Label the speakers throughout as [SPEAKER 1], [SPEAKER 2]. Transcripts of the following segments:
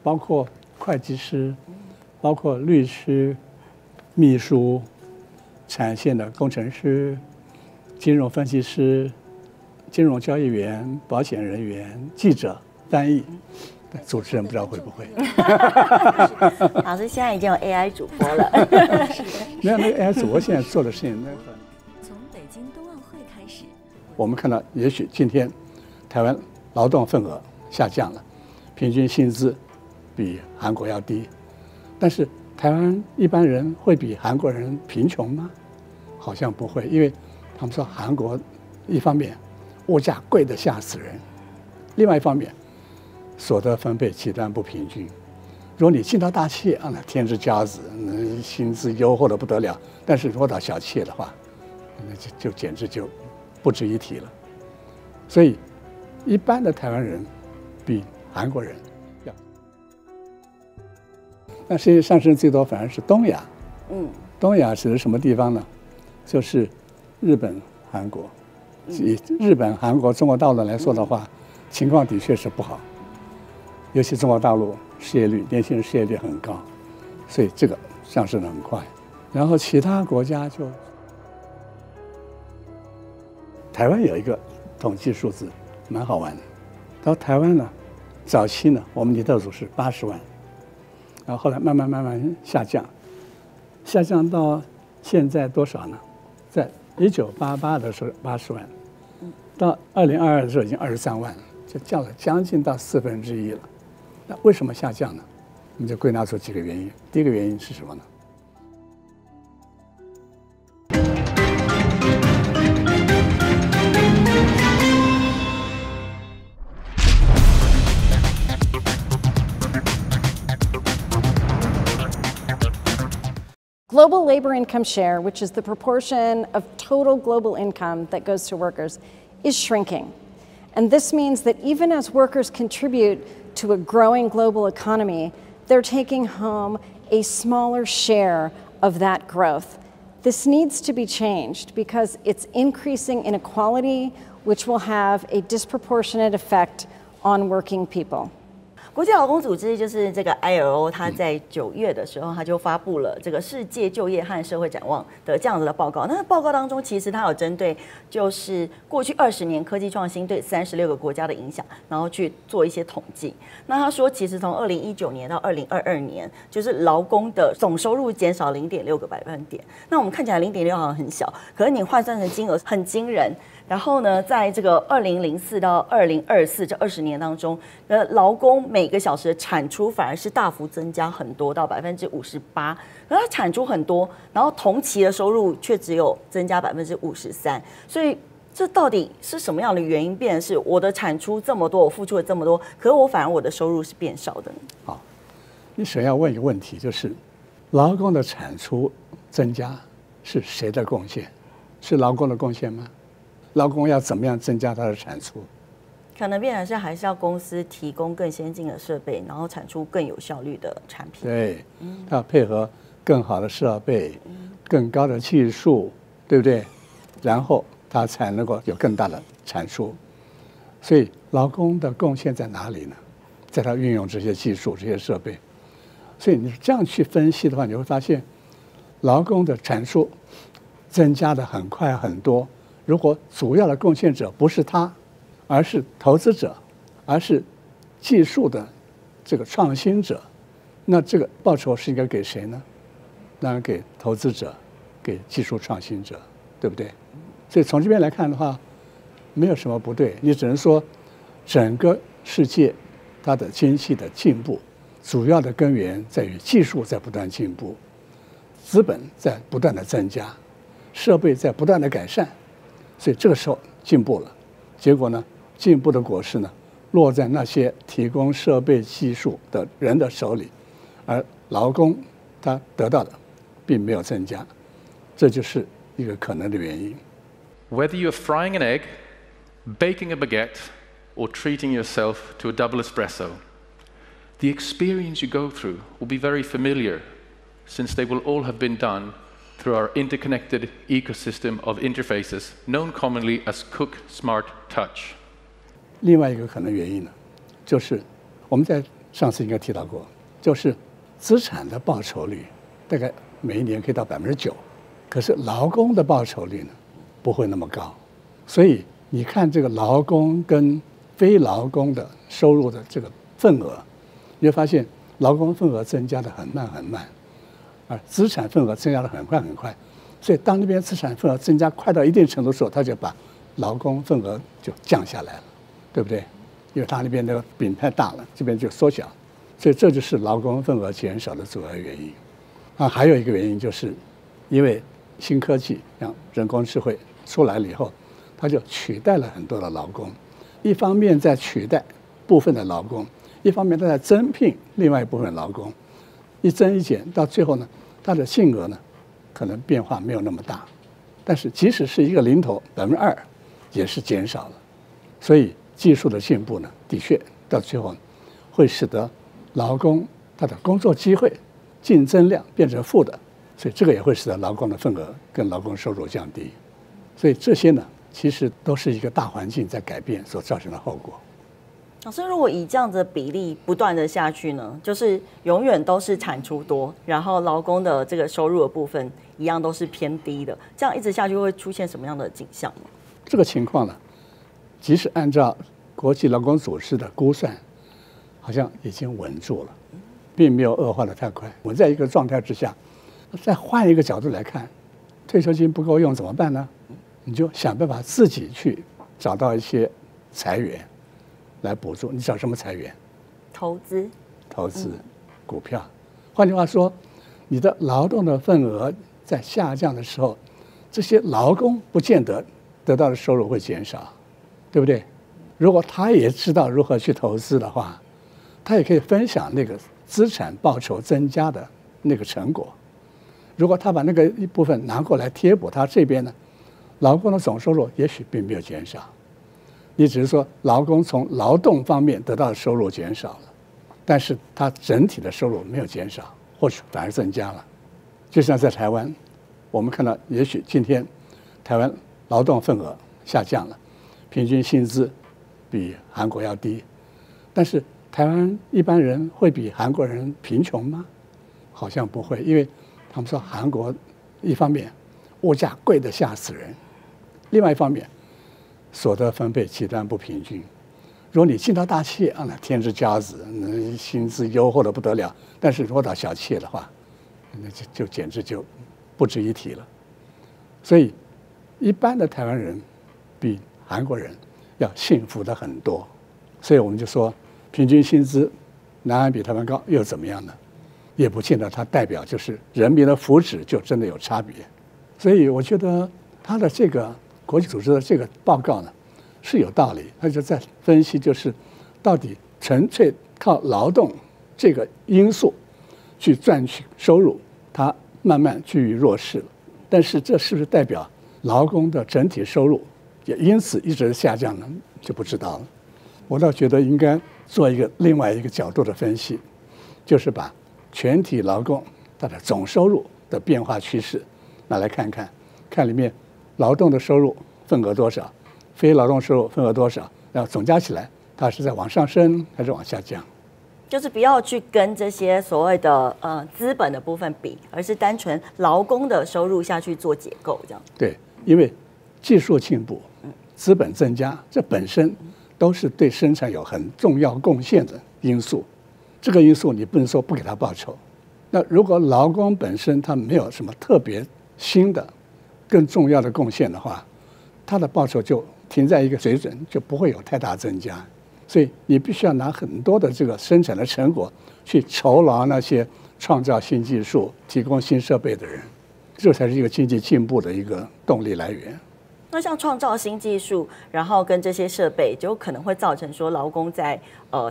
[SPEAKER 1] 包括會計師，包括律師、秘書、產線的工程師、金融分析師、金融交易員、保險人員、記者、翻譯。主持人不知道會不會？
[SPEAKER 2] 老師現在已經有 AI 主播了。
[SPEAKER 1] 沒有，那個 AI 主播現在做的事情，
[SPEAKER 3] 從北京冬奧會開始，
[SPEAKER 1] 我們看到，也許今天台灣勞動份額下降了，平均薪資比韓國要低，但是台灣一般人會比韓國人貧窮嗎？好像不會，因為他們說韓國一方面物價貴得嚇死人，另外一方面所得分配極端不平均。如果你進到大企業啊，那天之驕子，那薪資優厚的不得了；但是如果到小企業的話，那就簡直就不值一提了。所以，一般的台灣人比韓國人要，那世界上升最多反而是東亞。東亞指的什麼地方呢？就是日本、韓國。以日本、韓國、中國大陸來說的話，情況的確是不好。尤其中國大陸失業率，年輕人失業率很高，所以這個上升得很快。然後其他國家就，台灣有一個統計數字，蠻好玩的。到台灣呢，早期呢，我們離島組是80萬，然後後來慢慢下降，下降到現在多少呢？在1988的時候80萬，到2022的時候已經23萬，就降了將近到1/4了。那為什麼下降呢？我们就歸納出幾個原因。第一個原因是什麼呢？Global
[SPEAKER 4] labor income share, which is the proportion of total global income that goes to workers, is shrinking. And this means that even as workers contribute to a growing global economy, they're taking home a smaller share of that growth. This needs to be changed because it's increasing inequality, which will have a disproportionate effect on working people.
[SPEAKER 2] 国际勞工組織就是這個 ILO， 它在9月的時候，它就發布了這個世界就業和社會展望的這樣子的報告。那報告當中，其實它有針對就是過去20年科技創新對36個國家的影響，然後去做一些統計。那他說，其實從2019年到2022年，就是勞工的總收入減少0.6個百分點。那我們看起來0.6好像很小，可是你換算成金額很驚人。然後呢，在這個2004到2024這20年當中，勞工每個小時的產出反而是大幅增加很多，到58%。然後它產出很多，然後同期的收入卻只有增加53%。所以這到底是什麼樣的原因？變成是我的產出這麼多，我付出了這麼多，可是我反而我的收入是變少的呢？
[SPEAKER 1] 好，你首先要問一個問題，就是勞工的產出增加是誰的貢獻？是勞工的貢獻嗎？勞工要怎麼樣增加它的產出？
[SPEAKER 2] 可能變成是還是要公司提供更先進的設備，然後產出更有效率的產品。
[SPEAKER 1] 對，它要配合更好的設備、更高的技術，對不對？然後它才能夠有更大的產出。所以勞工的貢獻在哪裡呢？在它運用這些技術、這些設備。所以你這樣去分析的話，你會發現勞工的產出增加的很快很多。如果主要的貢獻者不是他，而是投資者，而是技術的這個創新者，那這個報酬是應該給誰呢？當然給投資者，給技術創新者，對不對？所以從這邊來看的話，沒有什麼不對。你只能說，整個世界它的經濟的進步，主要的根源在於技術在不斷進步，資本在不斷的增加，設備在不斷的改善。所以這個時候進步了，結果呢，進步的果實呢，落在那些提供設備技術的人的手裡，而勞工他得到的並沒有增加，這就是一個可能的原因。
[SPEAKER 5] Whether you're frying an egg, baking a baguette, or treating yourself to a double espresso, the experience you go through will be very familiar, since they will all have been done through our interconnected ecosystem of interfaces, known commonly as Cook Smart Touch.
[SPEAKER 1] 另外一個可能原因呢，就是我們在上次應該提到過，就是資產的報酬率大概每一年可以到9%，可是勞工的報酬率呢不會那麼高。所以你看這個勞工跟非勞工的收入的這個份額，你會發現勞工份額增加的很慢很慢，而資產份額增加的很快很快。所以當那邊資產份額增加快到一定程度的時候，他就把勞工份額就降下來了，對不對？因為他那邊那個餅太大了，這邊就縮小，所以這就是勞工份額減少的主要原因。還有一個原因就是，因為新科技像人工智慧出來了以後，它就取代了很多的勞工。一方面在取代部分的勞工，一方面它在增聘另外一部分勞工，一增一減，到最後呢，它的性額呢可能變化沒有那麼大，但是即使是一個零頭2%，也是減少了。所以技術的進步呢，的確到最後會使得勞工他的工作機會競爭量變成負的，所以這個也會使得勞工的份額跟勞工收入降低。所以這些呢，其實都是一個大環境在改變所造成的後果。
[SPEAKER 2] 老師，如果以這樣子的比例不斷的下去呢，就是永遠都是產出多，然後勞工的這個收入的部分一樣都是偏低的，這樣一直下去會出現什麼樣的景象呢？
[SPEAKER 1] 這個情況呢，即使按照國際勞工組織的估算，好像已經穩住了，並沒有惡化的太快。我在一個狀態之下，再換一個角度來看，退休金不夠用怎麼辦呢？你就想辦法自己去找到一些財源來補助。你找什麼財源？
[SPEAKER 2] 投資、
[SPEAKER 1] 股票。換句話說，你的勞動的份額在下降的時候，這些勞工不見得得到的收入會減少，對不對？如果他也知道如何去投資的話，他也可以分享那個資產報酬增加的那個成果。如果他把那個一部分拿過來貼補他這邊呢，勞工的總收入也許並沒有減少，你只是說勞工從勞動方面得到的收入減少了，但是他整體的收入沒有減少，或許反而增加了。就像在台灣，我們看到也許今天台灣勞動份額下降了，平均薪資比韓國要低，但是台灣一般人會比韓國人貧窮嗎？好像不會，因為他們說韓國一方面物價貴得嚇死人，另外一方面所得分配極端不平均。如果你進到大企業啊，那天之驕子，那薪資優厚的不得了；但是如果到小企業的話，那就簡直就不值一提了。所以一般的台灣人比韓國人要幸福的很多，所以我們就說平均薪資南韓比台灣高又怎麼樣呢？也不見得它代表就是人民的福祉就真的有差別。所以我覺得他的這個國際組織的這個報告呢是有道理，他就在分析就是到底純粹靠勞動這個因素去賺取收入，它慢慢居於弱勢了。但是這是不是代表勞工的整體收入也因此一直下降呢？就不知道了。我倒覺得應該做一個另外一個角度的分析，就是把全體勞工它的總收入的變化趨勢拿來看看，看裡面勞動的收入份額多少，非勞動收入份額多少，然後總加起來它是在往上升還是往下降？
[SPEAKER 2] 就是不要去跟這些所謂的資本的部分比，而是單純勞工的收入下去做結構這樣。
[SPEAKER 1] 對，因為技術進步、資本增加，這本身都是對生產有很重要貢獻的因素。這個因素你不能說不給他報酬。那如果勞工本身他沒有什麼特別新的、更重要的貢獻的話，他的報酬就停在一個水準，就不會有太大增加。所以你必須要拿很多的這個生產的成果去酬勞那些創造新技術、提供新設備的人，這才是一個經濟進步的一個動力來源。
[SPEAKER 2] 那像創造新技術，然後跟這些設備，就可能會造成說勞工在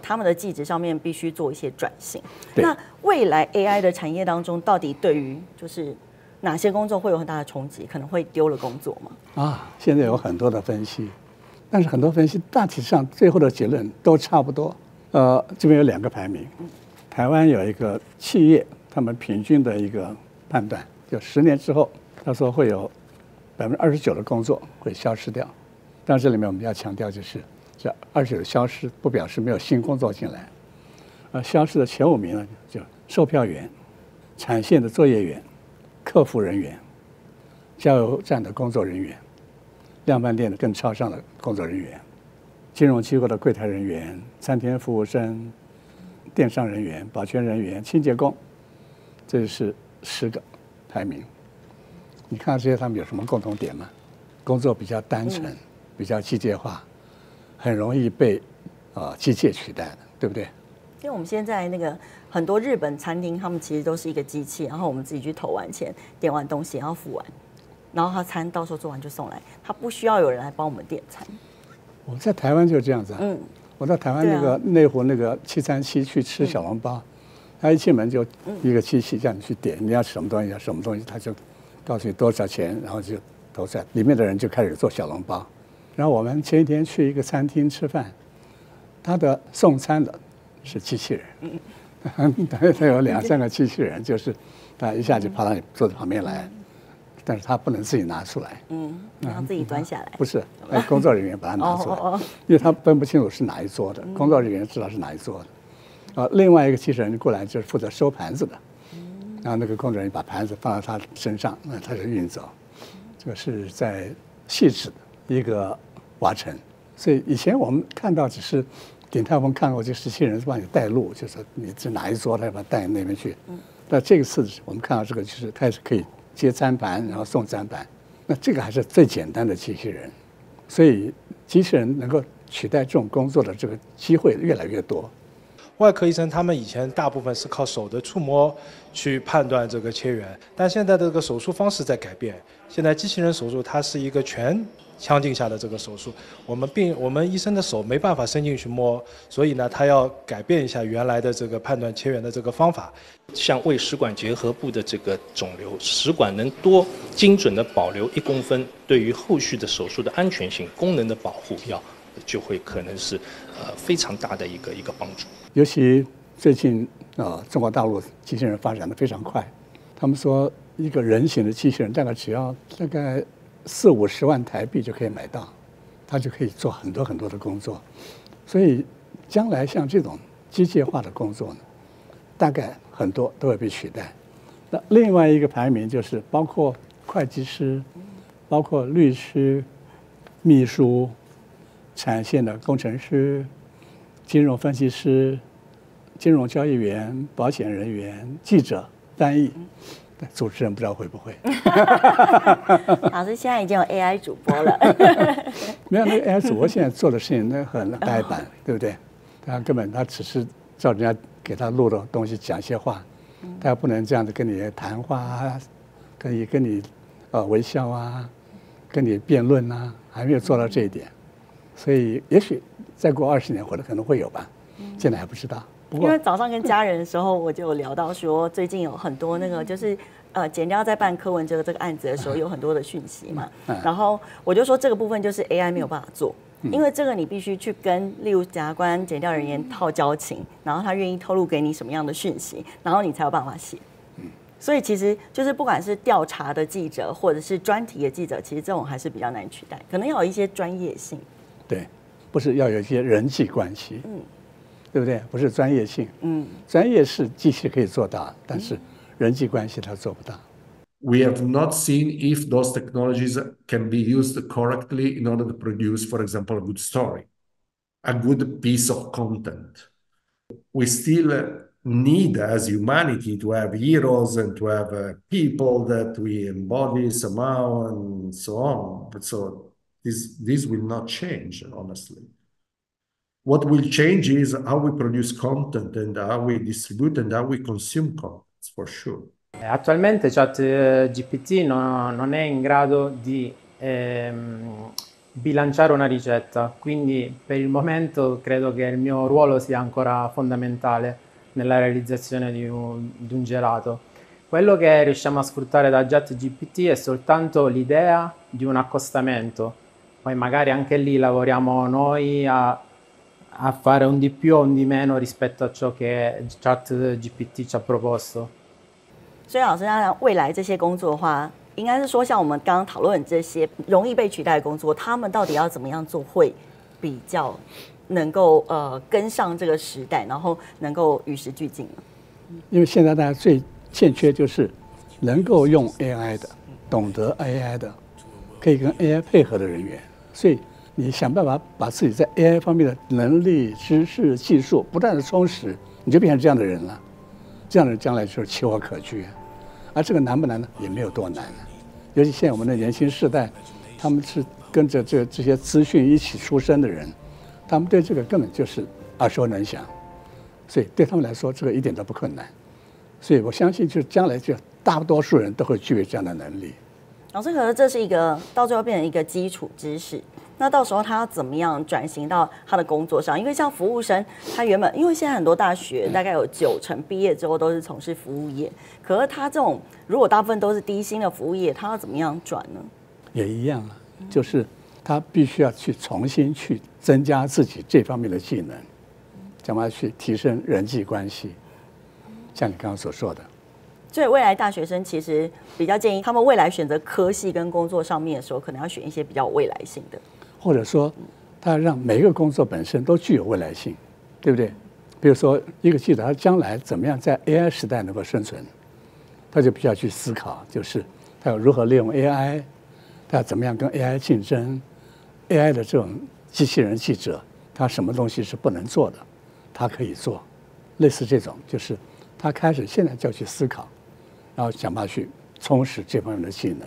[SPEAKER 2] 他們的技職上面必須做一些轉型。那未來 AI 的產業當中，到底對於就是哪些工作會有很大的衝擊，可能會丟了工作嗎？
[SPEAKER 1] 現在有很多的分析，但是很多分析大體上最後的結論都差不多。這邊有2個排名，台灣有一個企業，他們平均的一個判斷，就10年之後，他說會有29%的工作會消失掉。但這裡面我們要強調就是，這29%的消失不表示沒有新工作進來，消失的前5名呢，就售票員、產線的作業員、客服人員、加油站的工作人員、量販店的跟超商的工作人員、金融機構的櫃檯人員、餐廳服務生、電商人員、保全人員、清潔工，這是10個排名。你看這些他們有什麼共同點嗎？工作比較單純，比較機械化，很容易被機械取代的，對不對？
[SPEAKER 2] 因為我們現在那個很多日本餐廳，他們其實都是一個機器，然後我們自己去投完錢、點完東西，然後付完，然後他餐到時候做完就送來，他不需要有人來幫我們點餐。我
[SPEAKER 1] 在台灣就是這樣子啊。我在台灣那個內湖那個737去吃小籠包，他一進門就一個機器叫你去點，你要什麼東西要什麼東西，他就告訴你多少錢，然後就投出來，裡面的人就開始做小籠包。然後我們前一天去一個餐廳吃飯，他的送餐的是機器人，他有2、3個機器人，就是他一下就跑到你桌子旁邊來，但是他不能自己拿出來，
[SPEAKER 2] 然後自己端下来，
[SPEAKER 1] 不是，工作人員把它拿出来，因为他分不清楚是哪一桌的，工作人员知道是哪一桌的，另外一個機器人過來就是負責收盤子的，然後那個工作人員把盤子放到他身上，那他就運走，這個是在細緻的一個瓦城，所以以前我們看到只是。鼎泰豐看過，這機器人是幫你帶路，就是你是哪一桌，他把它帶那邊去。那這個次我們看到這個就是開始可以接餐盤，然後送餐盤。那這個還是最簡單的機器人，所以機器人能夠取代這種工作的這個機會越來越多。
[SPEAKER 6] 外科醫生他們以前大部分是靠手的觸摸去判斷這個切緣，但現在的這個手術方式在改變。現在機器人手術它是一個全腔鏡下的這個手術，我們醫生的手沒辦法伸進去摸，所以呢，他要改變一下原來的這個判斷切緣的這個方法。
[SPEAKER 7] 像胃食管結合部的這個腫瘤，食管能多精準的保留1公分，對於後續的手術的安全性、功能的保護就會可能是非常大的一個幫助。
[SPEAKER 1] 尤其最近中國大陸機器人發展的非常快，他們說一個人形的機器人大概只要大概40-50萬台幣就可以買到，它就可以做很多很多的工作，所以將來像這種機械化的工作呢，大概很多都會被取代。那另外一個排名就是包括會計師、包括律師、秘書、產線的工程師、金融分析師、金融交易員、保險人員、記者、翻譯。主持人不知道會不會？
[SPEAKER 2] 老師現在已經有 AI 主播了。
[SPEAKER 1] 沒有，那個 AI 主播現在做的事情那很呆板，對不對？他只是照人家給他錄的東西講一些話，他也不能這樣子跟你談話啊，跟你微笑啊，跟你辯論啊，還沒有做到這一點。所以也許再過20年或者可能會有吧，現在還不知道。因
[SPEAKER 2] 為早上跟家人的時候，我就有聊到說，最近有很多那個就是檢調在辦柯文哲這個案子的時候，有很多的訊息嘛。然後我就說這個部分就是 AI 沒有辦法做，因為這個你必須去跟例如檢察官、檢調人員套交情，然後他願意透露給你什麼樣的訊息，然後你才有辦法寫。所以其實就是不管是調查的記者或者是專題的記者，其實這種還是比較難取代，可能要有一些專業性。
[SPEAKER 1] 對，不是要有一些人際關係。對不對？不是專業性，專業是機器可以做到，但是人際關係它做不到。
[SPEAKER 8] We have not seen if those technologies can be used correctly in order to produce, for example, a good story, a good piece of content. We still need, as humanity, to have heroes and to have people that we embody somehow and so on. But so this will not change, honestly. What will change is how we produce content and how we distribute and how we consume content, for sure.
[SPEAKER 9] Attualmente ChatGPT non è in grado di bilanciare una ricetta, quindi per il momento credo che il mio ruolo sia ancora fondamentale nella realizzazione di un gelato. Quello che riusciamo a sfruttare da ChatGPT è soltanto l'idea di un accostamento, poi magari anche lì lavoriamo noi a fare un di più o un di meno rispetto a ciò che ChatGPT ci ha proposto.
[SPEAKER 2] 所以老師，那未來這些工作的話，應該是說像我們剛剛討論這些容易被取代的工作，他們到底要怎麼樣做會比較能夠跟上這個時代，然後能夠與時俱進呢？
[SPEAKER 1] 因為現在大家最欠缺就是能夠用 AI 的、懂得 AI 的、可以跟 AI 配合的人員。所以你想辦法把自己在 AI 方面的能力、知識、技術不断的充實，你就变成這樣的人了。這樣的人將來就是其火可居。而這個難不難呢？也沒有多難。尤其現在我們的年輕世代，他們是跟着這些資訊一起出生的人，他們对這個根本就是耳熟能詳。所以对他們來說，這個一點都不困難。所以我相信，就是將來就大多數人都會具備這樣的能力。
[SPEAKER 2] 老師，可是這是一個到最後變成一個基礎知識，那到時候他要怎麼樣轉型到他的工作上？因為像服務生，他原本因為現在很多大學大概有90%畢業之後都是從事服務業，可是他這種如果大部分都是低薪的服務業，他要怎麼樣轉呢？也一樣啊，就是他必須要去重新去增加自己這方面的技能。想辦法去提升人際關係，像你剛剛所說的。所以未來大學生其實比較建議他們未來選擇科系跟工作上面的時候，可能要選一些比較有未來性的，或者說他要讓每一個工作本身都具有未来性，对不对？比如說一個記者他將來怎麼樣在 AI 時代能夠生存，他就必須要去思考，就是他要如何利用 AI， 他要怎麼樣跟 AI 競爭 ，AI 的這種機器人記者，他什麼東西是不能做的。他可以做，類似這種，就是他開始現在就要去思考，然後想辦法去充實這方面的技能。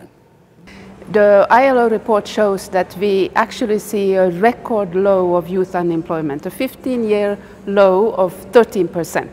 [SPEAKER 10] The ILO report shows that we actually see a record low of youth unemployment, a 15-year low of 13%,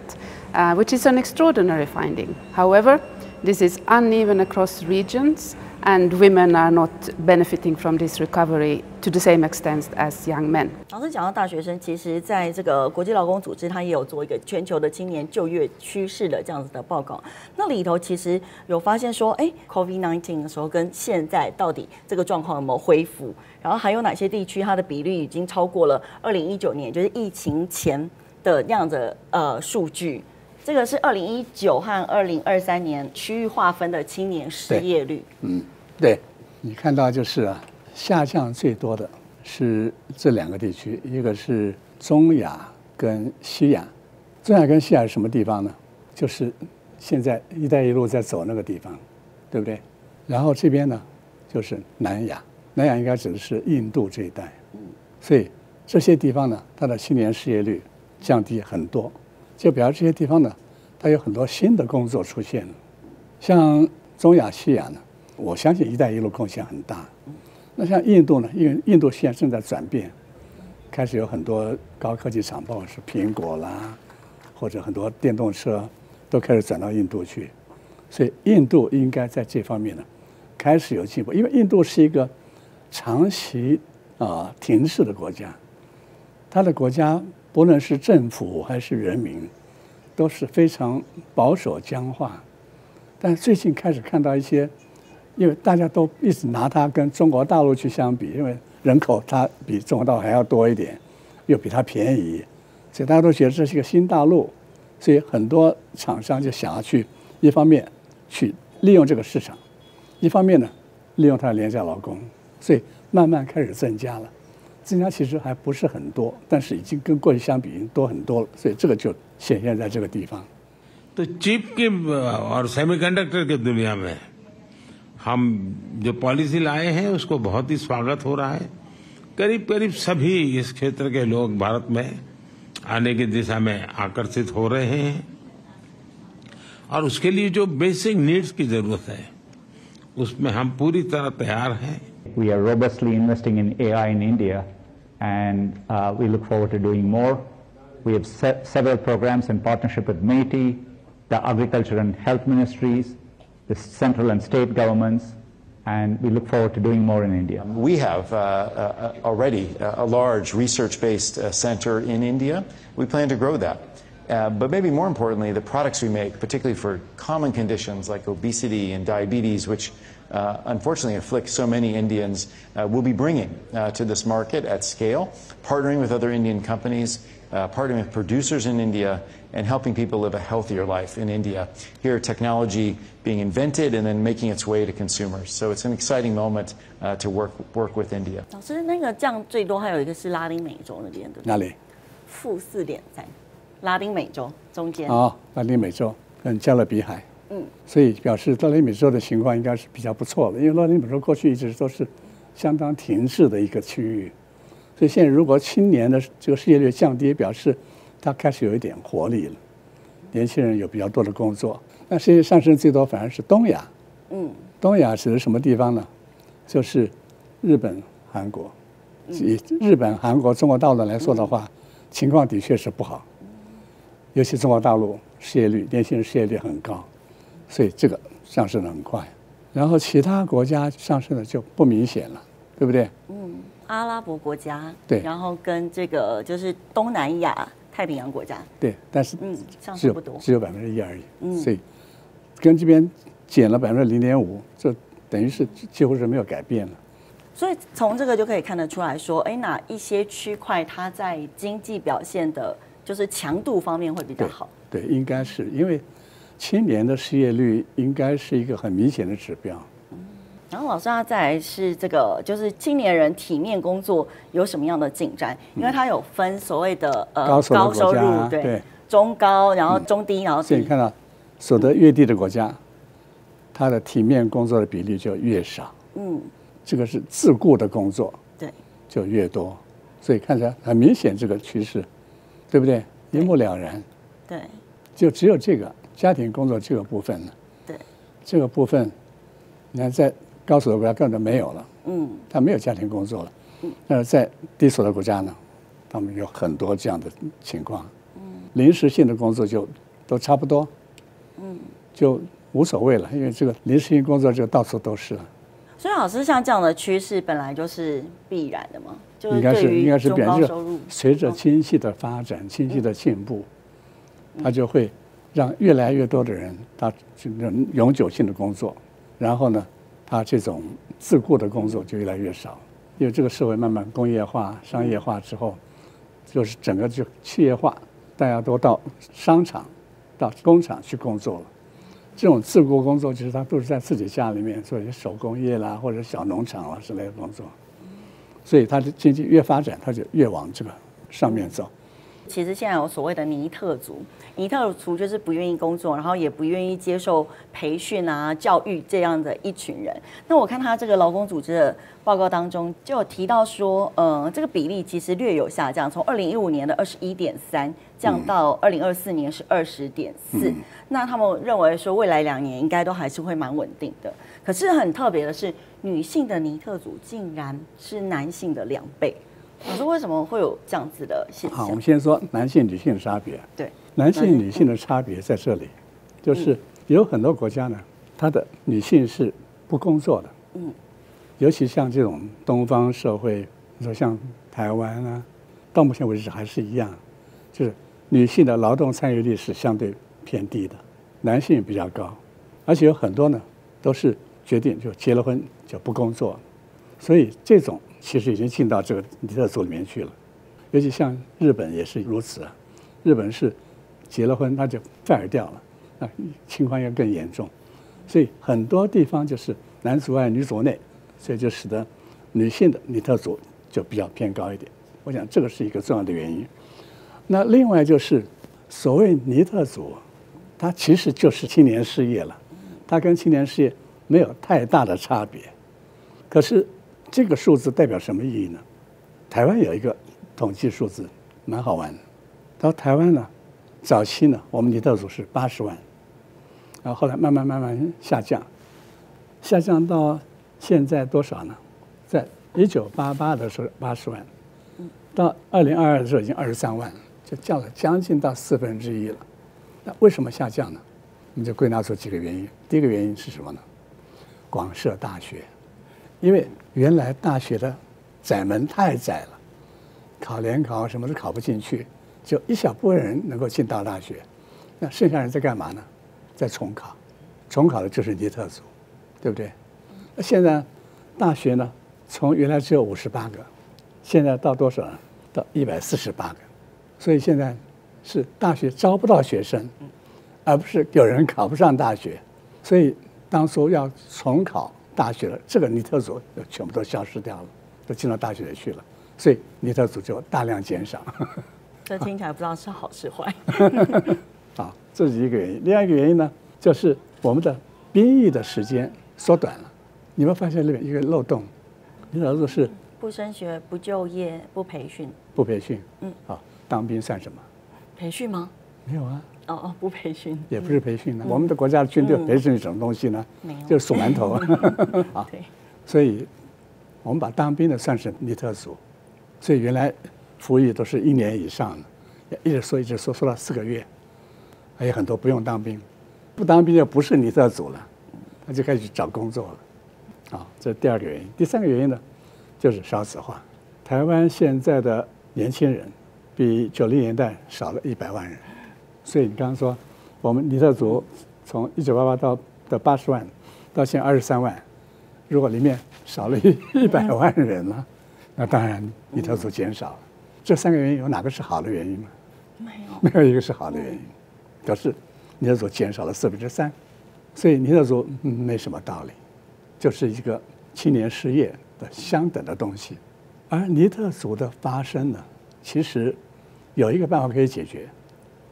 [SPEAKER 10] which is an extraordinary finding. However, this is uneven across regions, and women are not benefiting from this recovery to the same extent as young men. 老師講到大學生，其實在這個國際勞工組織，它也有做一個全球的青年就業趨勢的這樣子的報告。那裡頭其實有發現說，COVID-19 的時候跟現在到底這個狀況有沒有恢復？然後還有哪些地區它的比率已經超過了2019年，就是疫情前的那樣的數據？這個是2019和2023年區域劃分的青年失業率。對，你看到就是啊，下降最多的是這兩個地區，一個是中亞跟西亞。中亞跟西亞是什麼地方呢？就是現在“一帶一路”在走那個地方，對不對？然後這邊呢，就是南亞，南亞應該指的是印度這一帶。所以這些地方呢，它的青年失業率降低很多。就表示這些地方呢，它有很多新的工作出現了。像中亞、西亞呢，我相信“一帶一路”貢獻很大。那像印度呢，因為印度現在正在轉變，開始有很多高科技廠，包括是蘋果啦，或者很多電動車都開始轉到印度去。所以印度應該在這方面呢，開始有進步。因為印度是一個長期停滯的國家，它的國家，不論是政府還是人民，都是非常保守僵化。但最近開始看到一些，因為大家都一直拿它跟中國大陸去相比，因為人口它比中國大陸還要多一點，又比它便宜，所以大家都覺得這是一個新大陸。所以很多廠商就想要去，一方面去利用這個市場，一方面呢利用它的廉價勞工，所以慢慢開始增加了。增加其實還不是很多，但是已經跟過去相比已經多很多了，所以這個就顯現在這個地方。
[SPEAKER 11] तो चिप के और सेमीकंडक्टर के दुनिया में हम जो पॉलिसी लाए हैं उसको बहुत ही स्वागत हो रहा है। करीब करीब सभी इस क्षेत्र के लोग भारत में आने की दिशा में आकर्षित हो रहे हैं और उसके लिए जो बेसिक नीड्स की जरूरत है उसमें हम पूरी तरह तैयार हैं।
[SPEAKER 12] We are robustly investing in AI in India, and we look forward to doing more. We have several programs in partnership with METI, the Agriculture and Health Ministries, the central and state governments, and we look forward to doing more in India.
[SPEAKER 13] We have already a large research-based center in India. We plan to grow that. But maybe more importantly, the products we make, particularly for common conditions like obesity and diabetes, which unfortunately afflict so many Indians, we'll be bringing to this market at scale, partnering with other Indian companies, partnering with producers in India, and helping people live a healthier life in India. Here, technology being invented and then making its way to consumers. So it's an exciting moment to work with India.
[SPEAKER 2] 老師，那个降最多还有一个是拉丁美洲那边的，
[SPEAKER 1] 哪里
[SPEAKER 2] -4.3，拉丁美洲中间。
[SPEAKER 1] 哦，拉丁美洲跟加勒比海。所以表示拉丁美洲的情况应该是比较不錯的，因為拉丁美洲過去一直都是相當停滯的一個區域，所以現在如果青年的這個失業率降低，表示它開始有一點活力了，年輕人有比較多的工作。那世界上升最多反而是東亞，東亞指的什麼地方呢？就是日本、韓國。以日本、韓國、中國大陸來說的話，情況的確是不好，尤其中國大陸失業率，年輕人失業率很高。所以這個上升得很快，然後其他國家上升的就不明顯了，對不對？
[SPEAKER 2] 阿拉伯國家，
[SPEAKER 1] 對，
[SPEAKER 2] 然後跟這個就是東南亞、太平洋國家，
[SPEAKER 1] 對，但是
[SPEAKER 2] 上升不多，
[SPEAKER 1] 只有1%而已，所以跟這邊減了0.5%，這等於是幾乎是沒有改變了。
[SPEAKER 2] 所以從這個就可以看得出來說，哎，哪一些區塊它在經濟表現的，就是強度方面會比較好？
[SPEAKER 1] 對，應該是因為。青年的失業率應該是一個很明顯的指標。
[SPEAKER 2] 然後老師，他再來是這個，就是青年人體面工作有什麼樣的進展？因為它有分所謂的
[SPEAKER 1] 高收入，對，
[SPEAKER 2] 中高，然後中低，然後低。
[SPEAKER 1] 所以你看到所得越低的國家，它的體面工作的比例就越少。這個是自僱的工作，對，就越多。所以看起來很明顯這個趨勢，對不對？一目了然。
[SPEAKER 2] 對，
[SPEAKER 1] 就只有這個。家庭工作這個部分呢，
[SPEAKER 2] 對，
[SPEAKER 1] 這個部分，你看在高所得國家根本沒有了，他沒有家庭工作了，但是在低所得國家呢，他們有很多這樣的情況，臨時性的工作就都差不多，就無所謂了，因為這個臨時性工作就到處都是了。
[SPEAKER 2] 所以老師，像這樣的趨勢本來就是必然的嘛，就是
[SPEAKER 1] 應該是必然，
[SPEAKER 2] 收入
[SPEAKER 1] 隨着經濟的發展、經濟的進步，它就會。讓越來越多的人，他永久性的工作，然後呢，他這種自僱的工作就越來越少，因為這個社會慢慢工業化、商業化之後，就是整個就企業化，大家都到商場、到工廠去工作了。這種自僱工作其實他都是在自己家裡面做一些手工業啦，或者小農場啦之類的工作，所以他的經濟越發展，他就越往這個上面走。
[SPEAKER 2] 其實現在有所謂的尼特族，尼特族就是不願意工作，然後也不願意接受培訓啊、教育這樣的一群人。那我看他這個勞工組織的報告當中就有提到說，這個比例其實略有下降，從2015年的21.3降到2024年是20.4。那他們認為說未來2年應該都還是會蠻穩定的。可是很特別的是，女性的尼特族竟然是男性的2倍。老師，為什麼會有這樣子的現象？
[SPEAKER 1] 好，我們先說男性女性的差別。
[SPEAKER 2] 對，
[SPEAKER 1] 男性女性的差別在這裡，就是有很多國家呢，它的女性是不工作的。尤其像這種東方社會，你說像台灣啊，到目前為止還是一樣，就是女性的勞動參與率是相對偏低的，男性比較高，而且有很多呢都是決定就結了婚就不工作，所以這種。其實已經進到這個尼特族裡面去了，尤其像日本也是如此啊。日本是結了婚他就 fire 掉了，那情況要更嚴重。所以很多地方就是男族外女族內，所以就使得女性的尼特族就比較偏高一點。我想這個是一個重要的原因。那另外就是所謂尼特族，它其實就是青年失業了，它跟青年失業沒有太大的差別。可是這個數字代表什麼意義呢？台灣有一個統計數字，蠻好玩的。到台灣呢，早期呢，我們尼特族是80萬，然後後來慢慢下降，下降到現在多少呢？在1988的時候80萬，到2022的時候已經23萬，就降了將近到1/4了。那為什麼下降呢？我們就歸納出幾個原因。第一個原因是什麼呢？廣設大學。因為原來大學的窄門太窄了，考聯考什麼都考不進去，就一小部分人能夠進到大學，那剩下人在幹嘛呢？在重考，重考的就是尼特族，對不對？那現在大學呢，從原來只有58個，現在到多少呢？到148個，所以現在是大學招不到學生，而不是有人考不上大學。所以當初要重考大學了，這個尼特族就全部都消失掉了，都進到大學裡去了。所以尼特族就大量減少。
[SPEAKER 2] 這聽起來不知道是好是壞。
[SPEAKER 1] 好，這是一個原因。另外一個原因呢，就是我們的兵役的時間縮短了。你會發現裡面一個漏洞，尼特族是
[SPEAKER 2] 不升學、不就業、不培訓。
[SPEAKER 1] 不培訓。好，當兵算什麼？
[SPEAKER 2] 培訓嗎？
[SPEAKER 1] 沒有啊。
[SPEAKER 2] 哦，不培訓。
[SPEAKER 1] 也不是培訓呢。我們的國家的軍隊培訓是什麼東西呢？
[SPEAKER 2] 沒有，
[SPEAKER 1] 就是數饅頭。啊，
[SPEAKER 2] 對。
[SPEAKER 1] 所以我們把當兵的算是尼特族，所以原來服役都是1年以上的，一直說到4個月，還有很多不用當兵，不當兵就不是尼特族了，他就開始找工作了。啊，這是第二個原因。第三個原因呢，就是少子化。台灣現在的年輕人比90年代少了100萬人，所以你剛剛說我們尼特族從1988到80萬，到現在23萬，如果裡面少了100萬人了，那當然尼特族減少了。這3個原因有哪個是好的原因嗎？沒有一個是好的原因，表示尼特族減少了3%，所以尼特族沒什麼道理。就是一個青年失業的相等的東西，而尼特族的發生呢，其實有一個辦法可以解決，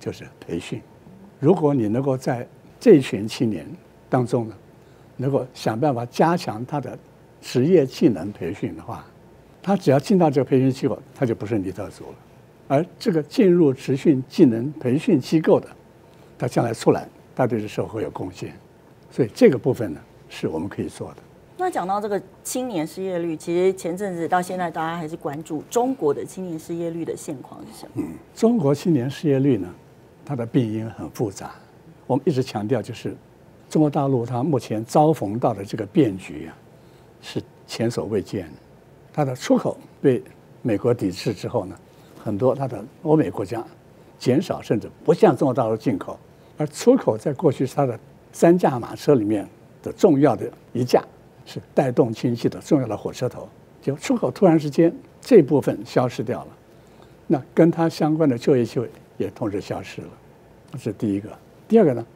[SPEAKER 1] 就是培訓。如果你能夠在這群青年當中呢，能夠想辦法加強他的職業技能培訓的話，他只要進到這個培訓機構，他就不是尼特族了。而這個進入職訓技能培訓機構的，他將來出來，他對這社會有貢獻。所以這個部分呢，是我們可以做的。
[SPEAKER 2] 那講到這個青年失業率，其實前陣子到現在，大家還是關注中國的青年失業率的現況是什麼？
[SPEAKER 1] 中國青年失業率呢，它的病因很複雜。我們一直強調，就是中國大陸它目前遭逢到的這個變局啊，是前所未見的。它的出口被美國抵制之後呢，很多它的歐美國家減少，甚至不向中國大陸進口，而出口在過去是它的3駕馬車裡面的重要的一架，是帶動經濟的重要的火車頭。就出口突然之間這部分消失掉了，那跟它相關的就業機會也同時消失了。這是第一個。第二個呢，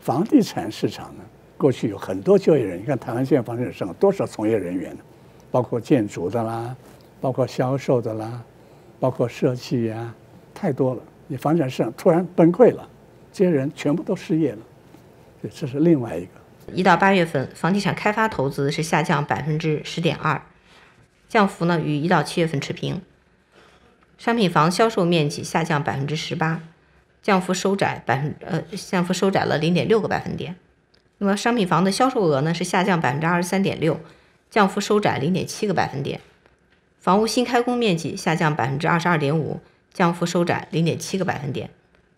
[SPEAKER 1] 房地產市場呢，過去有很多就業人，你看台灣現在房地產市場多少從業人員，包括建築的啦，包括銷售的啦，包括設計呀，太多了。你房地產市場突然崩潰了，這些人全部都失業了。這是另外一個。
[SPEAKER 14] 1到8月份，房地產開發投資是下降10.2%，降幅呢與1到7月份持平。商品房銷售面積下降18%，降幅收窄了0.6個百分點。那麼商品房的銷售額呢是下降23.6%，降幅收窄0.7個百分點。房屋新開工面積下降22.5%，降幅收窄0.7個百分點。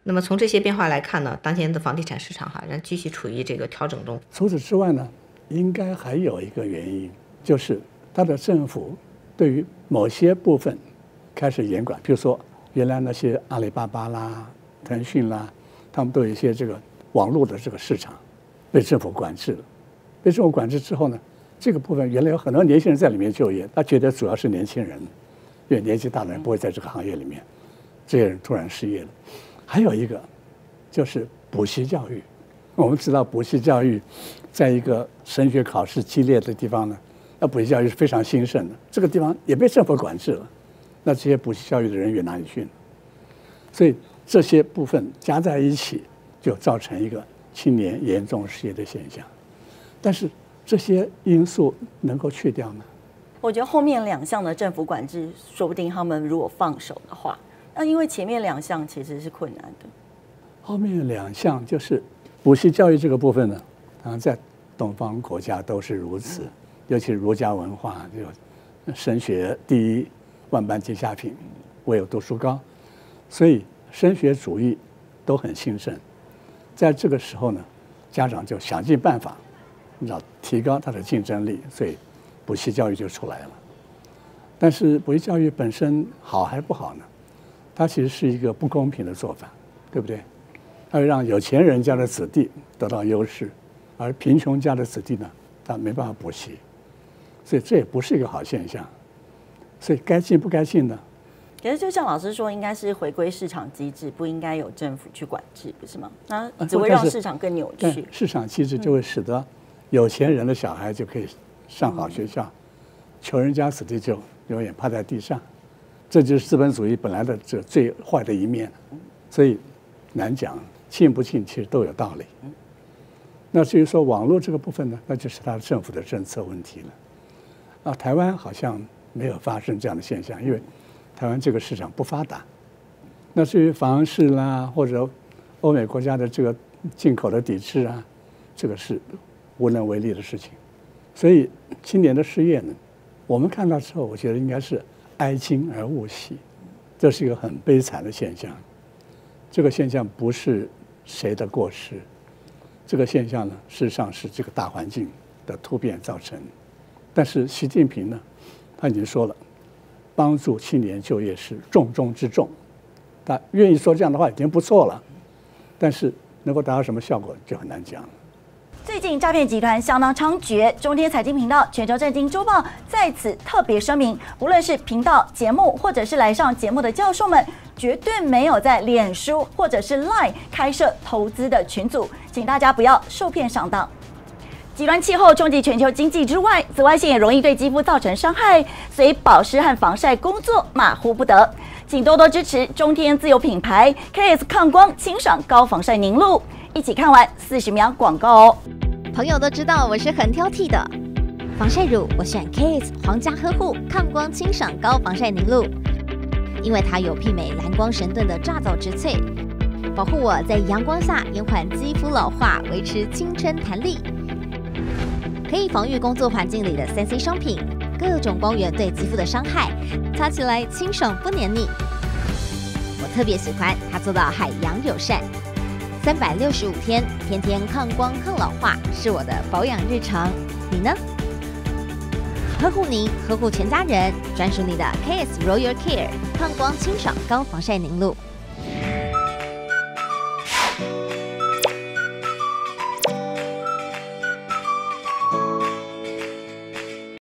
[SPEAKER 14] 那麼從這些變化來看呢，當前的房地產市場仍繼續處於這個調整中。
[SPEAKER 1] 除此之外呢，應該還有一個原因，就是它的政府對於某些部分開始嚴管，比如說原來那些阿里巴巴啦、騰訊啦，他們都有一些這個網絡的這個市場被政府管制了。被政府管制之後呢，這個部分原來有很多年輕人在裡面就業，他覺得主要是年輕人，因為年紀大的人不會在這個行業裡面，這些人突然失業了。還有一個就是補習教育，我們知道補習教育在一個升學考試激烈的地方呢，那補習教育是非常興盛的，這個地方也被政府管制了，那這些補習教育的人員哪裡去呢？所以這些部分加在一起，就造成一個青年嚴重失業的現象。但是這些因素能夠去掉嗎？
[SPEAKER 2] 我覺得後面2項的政府管制，說不定他們如果放手的話。那因為前面2項其實是困難的，
[SPEAKER 1] 後面2項就是補習教育這個部分呢，好像在東方國家都是如此，尤其是儒家文化，就升學第一，萬般皆下品，唯有讀書高，所以升學主義都很興盛。在這個時候呢，家長就想盡辦法要提高他的競爭力，所以補習教育就出來了。但是補習教育本身好還不好呢？它其實是一個不公平的做法，對不對？它會讓有錢人家的子弟得到優勢，而貧窮家的子弟呢，他沒辦法補習，所以這也不是一個好現象。所以該進不該進呢？
[SPEAKER 2] 可是就像老師說，應該是回歸市場機制，不應該有政府去管制，不是嗎？那只会讓市场更扭曲。
[SPEAKER 1] 市场机制就会使得有錢人的小孩就可以上好學校，窮人家子弟就永遠趴在地上。這就是資本主義本來的這最壞的一面，所以難講，信不信其實都有道理。那至於說網絡這個部分呢，那就是他政府的政策問題了。台灣好像沒有發生這樣的現象，因為台灣這個市場不發達。那至於房市啦，或者歐美國家的這個進口的抵制啊，這個是無能為力的事情。所以今年的失業呢，我們看到之後，我覺得應該是哀矜而勿喜，這是一個很悲慘的現象。這個現象不是誰的過失，這個現象呢，事實上是這個大環境的突變造成。但是習近平呢，他已經說了，幫助青年就業是重中之重。他願意說這樣的話已經不錯了，但是能夠達到什麼效果就很難講了。
[SPEAKER 2] 最近詐騙集團相當猖獗，中天財經頻道、全球震驚週報在此特別聲明，無論是頻道、節目，或者是來上節目的教授們，絕對沒有在臉書或者是 LINE 開設投資的群組，請大家不要受騙上當。極端氣候衝擊全球經濟之外，紫外線也容易對肌膚造成傷害，所以保濕和防曬工作馬虎不得。請多多支持中天自有品牌 KS 抗光清爽高防曬凝露。一起看完40秒廣告哦。
[SPEAKER 15] 朋友都知道我是很挑剔的，防曬乳我選 KS 皇家呵護抗光清爽高防曬凝露，因為它有媲美藍光神盾的皂質萃，保護我在陽光下延緩肌膚老化，維持青春彈力，可以防禦工作環境裡的3C 商品各種光源對肌膚的傷害，擦起來清爽不黏膩。我特別喜歡它做到海洋友善。365天，天天抗光抗老化，是我的保養日常。你呢？呵護您，呵護全家人，專屬你的 KS Royal Care 抗光清爽高防曬凝露。